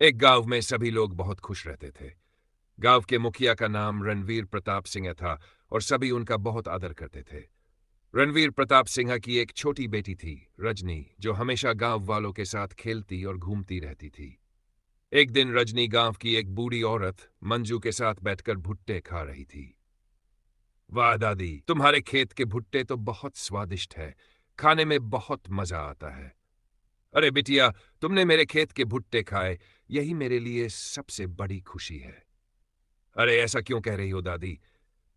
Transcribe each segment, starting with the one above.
एक गांव में सभी लोग बहुत खुश रहते थे। गांव के मुखिया का नाम रणवीर प्रताप सिंह था और सभी उनका बहुत आदर करते थे। रणवीर प्रताप सिंह की एक छोटी बेटी थी, रजनी, जो हमेशा गांव वालों के साथ खेलती और घूमती रहती थी। एक दिन रजनी गांव की एक बूढ़ी औरत मंजू के साथ बैठकर भुट्टे खा रही थी। वाह दादी, तुम्हारे खेत के भुट्टे तो बहुत स्वादिष्ट है, खाने में बहुत मजा आता है। अरे बिटिया, तुमने मेरे खेत के भुट्टे खाए, यही मेरे लिए सबसे बड़ी खुशी है। अरे ऐसा क्यों कह रही हो दादी?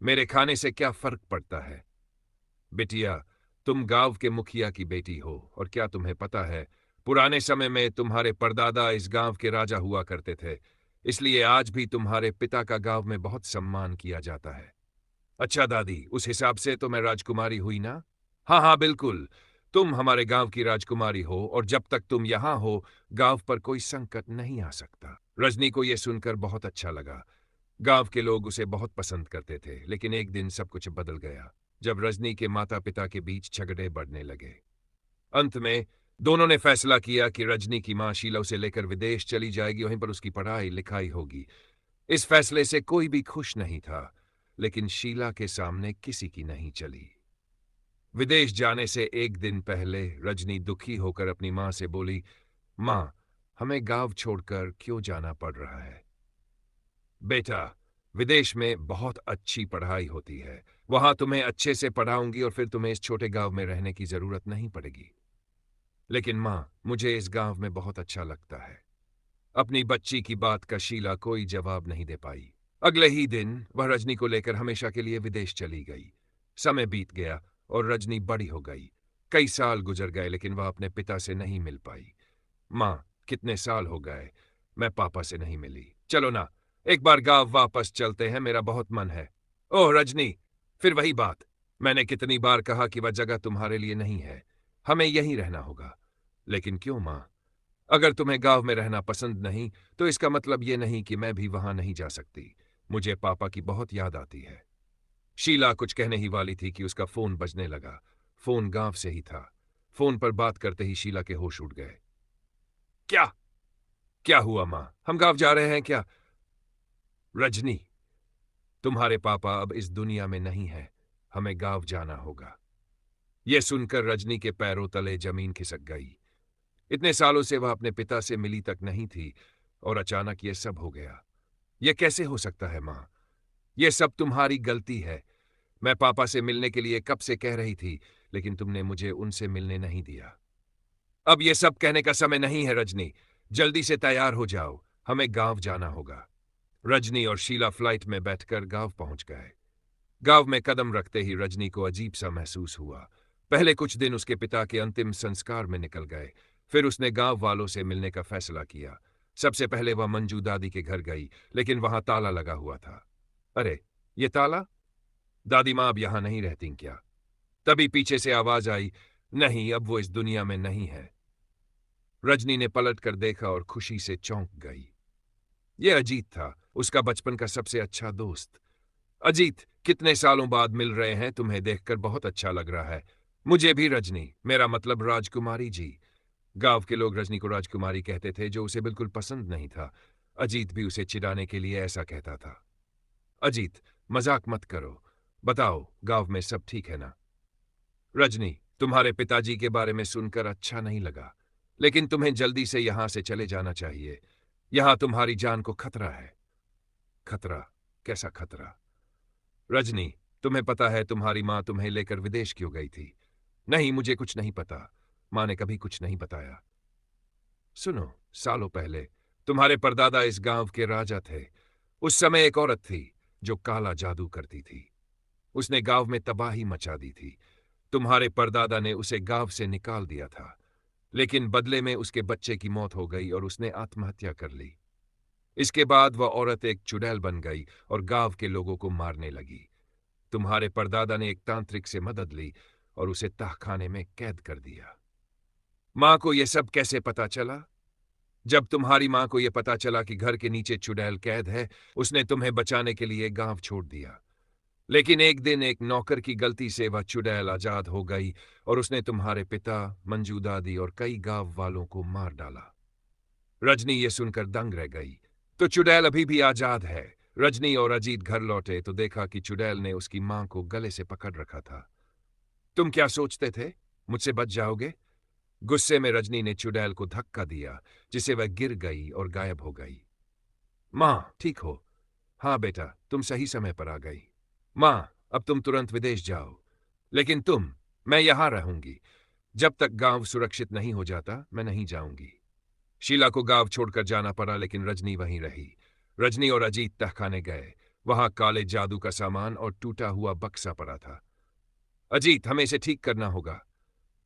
मेरे खाने से क्या फर्क पड़ता है? बिटिया, तुम गांव के मुखिया की बेटी हो और क्या तुम्हें पता है, पुराने समय में तुम्हारे परदादा इस गांव के राजा हुआ करते थे, इसलिए आज भी तुम्हारे पिता का गांव में बहुत सम्मान किया जाता है। अच्छा दादी, उस हिसाब से तो मैं राजकुमारी हुई ना? हाँ हाँ बिल्कुल, तुम हमारे गांव की राजकुमारी हो और जब तक तुम यहां हो, गांव पर कोई संकट नहीं आ सकता। रजनी को यह सुनकर बहुत अच्छा लगा। गांव के लोग उसे बहुत पसंद करते थे, लेकिन एक दिन सब कुछ बदल गया जब रजनी के माता पिता के बीच झगड़े बढ़ने लगे। अंत में दोनों ने फैसला किया कि रजनी की मां शीला उसे लेकर विदेश चली जाएगी, वहीं पर उसकी पढ़ाई लिखाई होगी। इस फैसले से कोई भी खुश नहीं था, लेकिन शीला के सामने किसी की नहीं चली। विदेश जाने से एक दिन पहले रजनी दुखी होकर अपनी मां से बोली, मां, हमें गांव छोड़कर क्यों जाना पड़ रहा है? बेटा, विदेश में बहुत अच्छी पढ़ाई होती है, वहां तुम्हें अच्छे से पढ़ाऊंगी और फिर तुम्हें इस छोटे गांव में रहने की जरूरत नहीं पड़ेगी। लेकिन मां, मुझे इस गांव में बहुत अच्छा लगता है। अपनी बच्ची की बात का शीला कोई जवाब नहीं दे पाई। अगले ही दिन वह रजनी को लेकर हमेशा के लिए विदेश चली गई। समय बीत गया और रजनी बड़ी हो गई। कई साल गुजर गए, लेकिन वह अपने पिता से नहीं मिल पाई। मां, कितने साल हो गए, मैं पापा से नहीं मिली। चलो ना, एक बार गांव वापस चलते हैं, मेरा बहुत मन है। ओह रजनी, फिर वही बात। मैंने कितनी बार कहा कि वह जगह तुम्हारे लिए नहीं है, हमें यहीं रहना होगा। लेकिन क्यों मां? अगर तुम्हें गांव में रहना पसंद नहीं, तो इसका मतलब ये नहीं कि मैं भी वहां नहीं जा सकती। मुझे पापा की बहुत याद आती है। शीला कुछ कहने ही वाली थी कि उसका फोन बजने लगा। फोन गांव से ही था। फोन पर बात करते ही शीला के होश उड़ गए। क्या? क्या हुआ मां? हम गांव जा रहे हैं क्या? रजनी, तुम्हारे पापा अब इस दुनिया में नहीं है, हमें गांव जाना होगा। यह सुनकर रजनी के पैरों तले जमीन खिसक गई। इतने सालों से वह अपने पिता से मिली तक नहीं थी और अचानक यह सब हो गया। यह कैसे हो सकता है मां? यह सब तुम्हारी गलती है। मैं पापा से मिलने के लिए कब से कह रही थी, लेकिन तुमने मुझे उनसे मिलने नहीं दिया। अब यह सब कहने का समय नहीं है रजनी। जल्दी से तैयार हो जाओ, हमें गांव जाना होगा। रजनी और शीला फ्लाइट में बैठकर गांव पहुंच गए। गांव में कदम रखते ही रजनी को अजीब सा महसूस हुआ। पहले कुछ दिन उसके पिता के अंतिम संस्कार में निकल गए। फिर उसने गांव वालों से मिलने का फैसला किया। सबसे पहले वह मंजू दादी के घर गई, लेकिन वहां ताला लगा हुआ था। अरे, ये ताला? दादी मां अब यहां नहीं रहती क्या? तभी पीछे से आवाज आई, नहीं, अब वो इस दुनिया में नहीं है। रजनी ने पलट कर देखा और खुशी से चौंक गई। यह अजीत था, उसका बचपन का सबसे अच्छा दोस्त। अजीत, कितने सालों बाद मिल रहे हैं, तुम्हें देखकर बहुत अच्छा लग रहा है। मुझे भी रजनी, मेरा मतलब राजकुमारी जी। गांव के लोग रजनी को राजकुमारी कहते थे, जो उसे बिल्कुल पसंद नहीं था। अजीत भी उसे चिढ़ाने के लिए ऐसा कहता था। अजीत, मजाक मत करो, बताओ गांव में सब ठीक है ना? रजनी, तुम्हारे पिताजी के बारे में सुनकर अच्छा नहीं लगा, लेकिन तुम्हें जल्दी से यहां से चले जाना चाहिए। यहां तुम्हारी जान को खतरा है। खतरा? कैसा खतरा? रजनी, तुम्हें पता है तुम्हारी मां तुम्हें लेकर विदेश क्यों गई थी? नहीं, मुझे कुछ नहीं पता। मां ने कभी कुछ नहीं बताया। सुनो, सालों पहले तुम्हारे परदादा इस गांव के राजा थे। उस समय एक औरत थी जो काला जादू करती थी। उसने गांव में तबाही मचा दी थी। तुम्हारे परदादा ने उसे गांव से निकाल दिया था, लेकिन बदले में उसके बच्चे की मौत हो गई और उसने आत्महत्या कर ली। इसके बाद वह औरत एक चुड़ैल बन गई और गांव के लोगों को मारने लगी। तुम्हारे परदादा ने एक तांत्रिक से मदद ली और उसे तहखाने में कैद कर दिया। मां को यह सब कैसे पता चला? जब तुम्हारी मां को यह पता चला कि घर के नीचे चुड़ैल कैद है, उसने तुम्हें बचाने के लिए गांव छोड़ दिया। लेकिन एक दिन एक नौकर की गलती से वह चुड़ैल आजाद हो गई और उसने तुम्हारे पिता, मंजू दादी और कई गांव वालों को मार डाला। रजनी ये सुनकर दंग रह गई। तो चुड़ैल अभी भी आजाद है। रजनी और अजीत घर लौटे तो देखा कि चुड़ैल ने उसकी मां को गले से पकड़ रखा था। तुम क्या सोचते थे, मुझसे बच जाओगे? गुस्से में रजनी ने चुड़ैल को धक्का दिया, जिसे वह गिर गई और गायब हो गई। मां, ठीक हो? हाँ बेटा, तुम सही समय पर आ गई। मां, अब तुम तुरंत विदेश जाओ। लेकिन मैं यहां रहूंगी। जब तक गांव सुरक्षित नहीं हो जाता, मैं नहीं जाऊंगी। शीला को गांव छोड़कर जाना पड़ा, लेकिन रजनी वहीं रही। रजनी और अजीत तहखाने गए। वहां काले जादू का सामान और टूटा हुआ बक्सा पड़ा था। अजीत, हमें इसे ठीक करना होगा।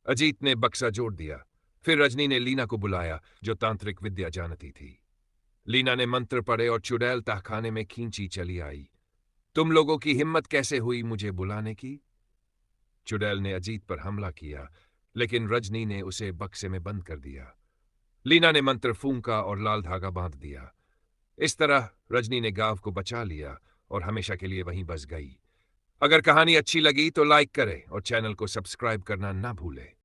अजीत ने बक्सा जोड़ दिया। फिर रजनी ने लीना को बुलाया, जो तांत्रिक विद्या जानती थी। लीना ने मंत्र पढ़े और चुड़ैल तहखाने में खींची चली आई। तुम लोगों की हिम्मत कैसे हुई मुझे बुलाने की? चुड़ैल ने अजीत पर हमला किया, लेकिन रजनी ने उसे बक्से में बंद कर दिया। लीना ने मंत्र फूंका और लाल धागा बांध दिया। इस तरह रजनी ने गांव को बचा लिया और हमेशा के लिए वहीं बस गई। अगर कहानी अच्छी लगी तो लाइक करें और चैनल को सब्सक्राइब करना ना भूलें।